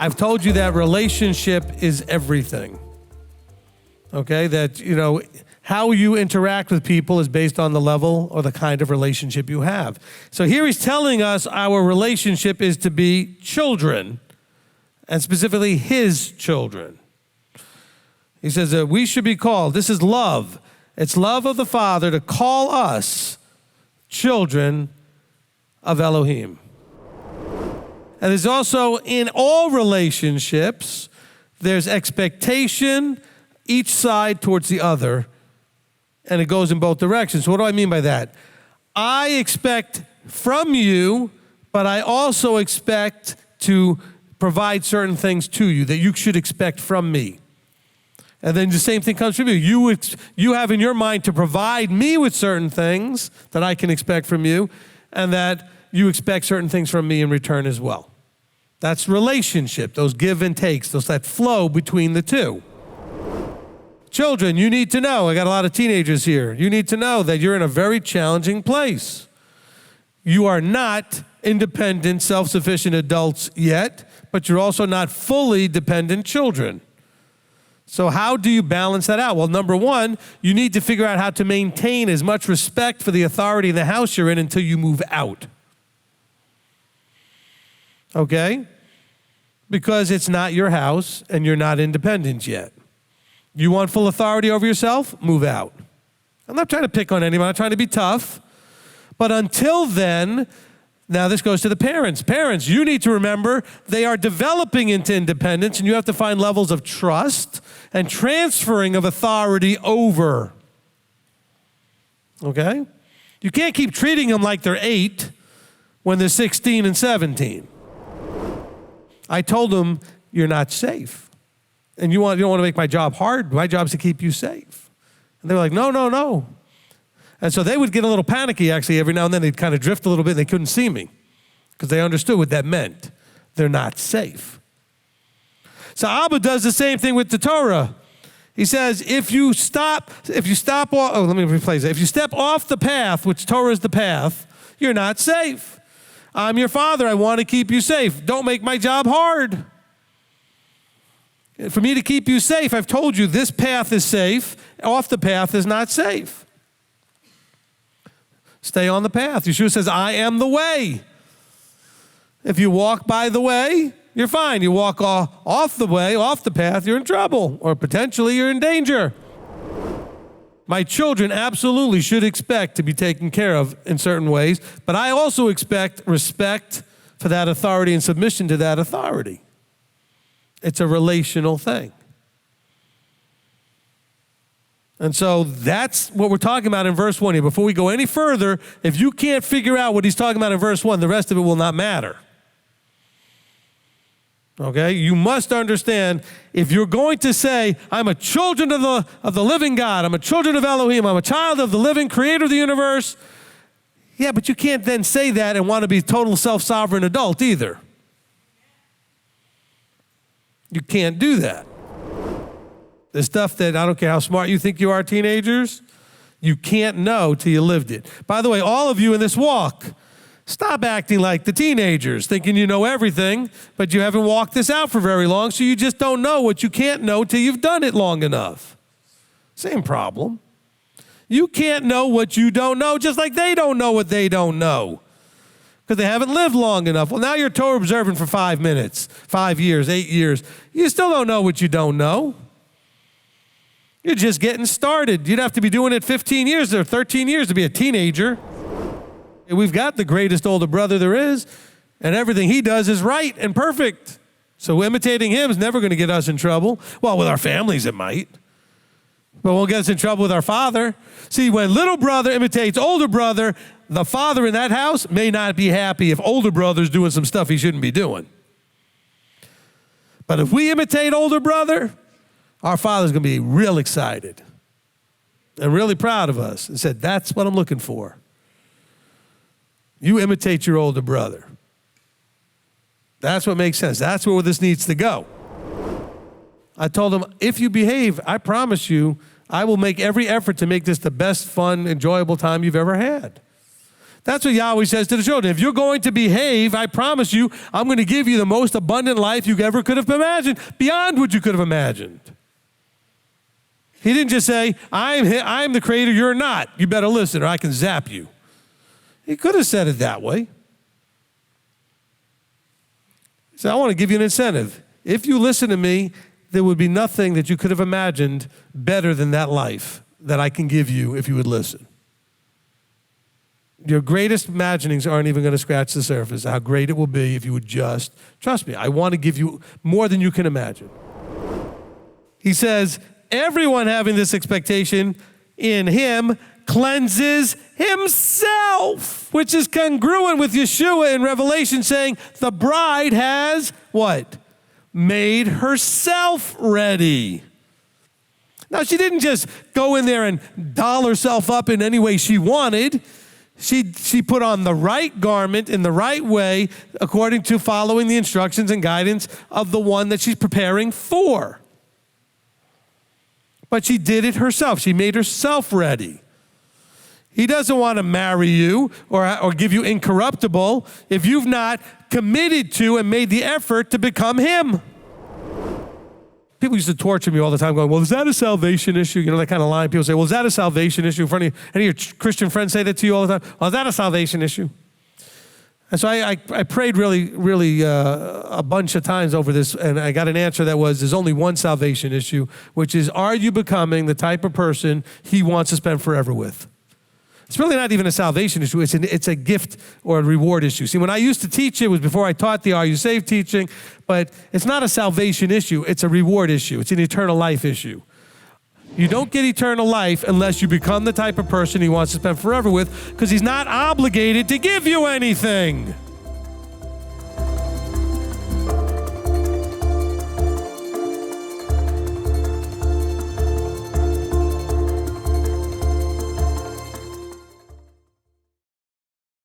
I've told you that relationship is everything. Okay, that, how you interact with people is based on the level or the kind of relationship you have. So here he's telling us our relationship is to be children, and specifically his children. He says that we should be called, this is love. It's love of the Father to call us children of Elohim. And there's also, in all relationships, there's expectation, each side towards the other, and it goes in both directions. So what do I mean by that? I expect from you, but I also expect to provide certain things to you that you should expect from me. And then the same thing comes from you. You have in your mind to provide me with certain things that I can expect from you, and that you expect certain things from me in return as well. That's relationship, those give and takes, that flow between the two. Children, you need to know, I got a lot of teenagers here, you need to know that you're in a very challenging place. You are not independent, self-sufficient adults yet, but you're also not fully dependent children. So how do you balance that out? Well, number one, you need to figure out how to maintain as much respect for the authority in the house you're in until you move out. Okay? Because it's not your house and you're not independent yet. You want full authority over yourself? Move out. I'm not trying to pick on anyone. I'm trying to be tough. But until then, now this goes to the parents. Parents, you need to remember they are developing into independence, and you have to find levels of trust and transferring of authority over. Okay? You can't keep treating them like they're 8 when they're 16 and 17. I told them, you're not safe. And you don't want to make my job hard. My job is to keep you safe. And they were like, no. And so they would get a little panicky, actually, every now and then. They'd kind of drift a little bit, and they couldn't see me because they understood what that meant. They're not safe. So Abba does the same thing with the Torah. He says, if you step off the path, which Torah is the path, you're not safe. I'm your father. I want to keep you safe. Don't make my job hard. For me to keep you safe, I've told you this path is safe. Off the path is not safe. Stay on the path. Yeshua says, I am the way. If you walk by the way, you're fine. You walk off the way, off the path, you're in trouble, or potentially you're in danger. My children absolutely should expect to be taken care of in certain ways, but I also expect respect for that authority and submission to that authority. It's a relational thing. And so that's what we're talking about in verse 1 here. Before we go any further, if you can't figure out what he's talking about in verse 1, the rest of it will not matter. Okay? You must understand, if you're going to say, I'm a children of the living God, I'm a children of Elohim, I'm a child of the living creator of the universe, yeah, but you can't then say that and want to be a total self-sovereign adult either. You can't do that. The stuff that, I don't care how smart you think you are, teenagers, you can't know till you lived it. By the way, all of you in this walk, stop acting like the teenagers, thinking you know everything, but you haven't walked this out for very long, so you just don't know what you can't know till you've done it long enough. Same problem. You can't know what you don't know, just like they don't know what they don't know, because they haven't lived long enough. Well, now you're Torah observant for 5 minutes, 5 years, 8 years. You still don't know what you don't know. You're just getting started. You'd have to be doing it 15 years or 13 years to be a teenager. We've got the greatest older brother there is, and everything he does is right and perfect. So imitating him is never going to get us in trouble. Well, with our families it might, but won't get us in trouble with our father. See, when little brother imitates older brother, the father in that house may not be happy if older brother's doing some stuff he shouldn't be doing. But if we imitate older brother, our father's going to be real excited and really proud of us and said, that's what I'm looking for. You imitate your older brother. That's what makes sense. That's where this needs to go. I told him, if you behave, I promise you, I will make every effort to make this the best, fun, enjoyable time you've ever had. That's what Yahweh says to the children. If you're going to behave, I promise you, I'm going to give you the most abundant life you ever could have imagined, beyond what you could have imagined. He didn't just say, I'm the creator, you're not. You better listen or I can zap you. He could have said it that way. He said, I want to give you an incentive. If you listen to me, there would be nothing that you could have imagined better than that life that I can give you if you would listen. Your greatest imaginings aren't even going to scratch the surface of how great it will be if you would just trust me. I want to give you more than you can imagine. He says, everyone having this expectation in him cleanses himself, which is congruent with Yeshua in Revelation saying the bride has what? Made herself ready. Now, she didn't just go in there and doll herself up in any way she wanted. She put on the right garment in the right way according to following the instructions and guidance of the one that she's preparing for. But she did it herself. She made herself ready. He doesn't want to marry you or give you incorruptible if you've not committed to and made the effort to become him. People used to torture me all the time going, well, is that a salvation issue? You know, that kind of line. People say, well, is that a salvation issue? In front of you, any of your Christian friends say that to you all the time? Well, is that a salvation issue? And so I prayed really a bunch of times over this, and I got an answer that was, there's only one salvation issue, which is, are you becoming the type of person he wants to spend forever with? It's really not even a salvation issue. It's a gift or a reward issue. See, when I used to teach, it was before I taught the Are You Saved teaching, but it's not a salvation issue. It's a reward issue. It's an eternal life issue. You don't get eternal life unless you become the type of person he wants to spend forever with, because he's not obligated to give you anything.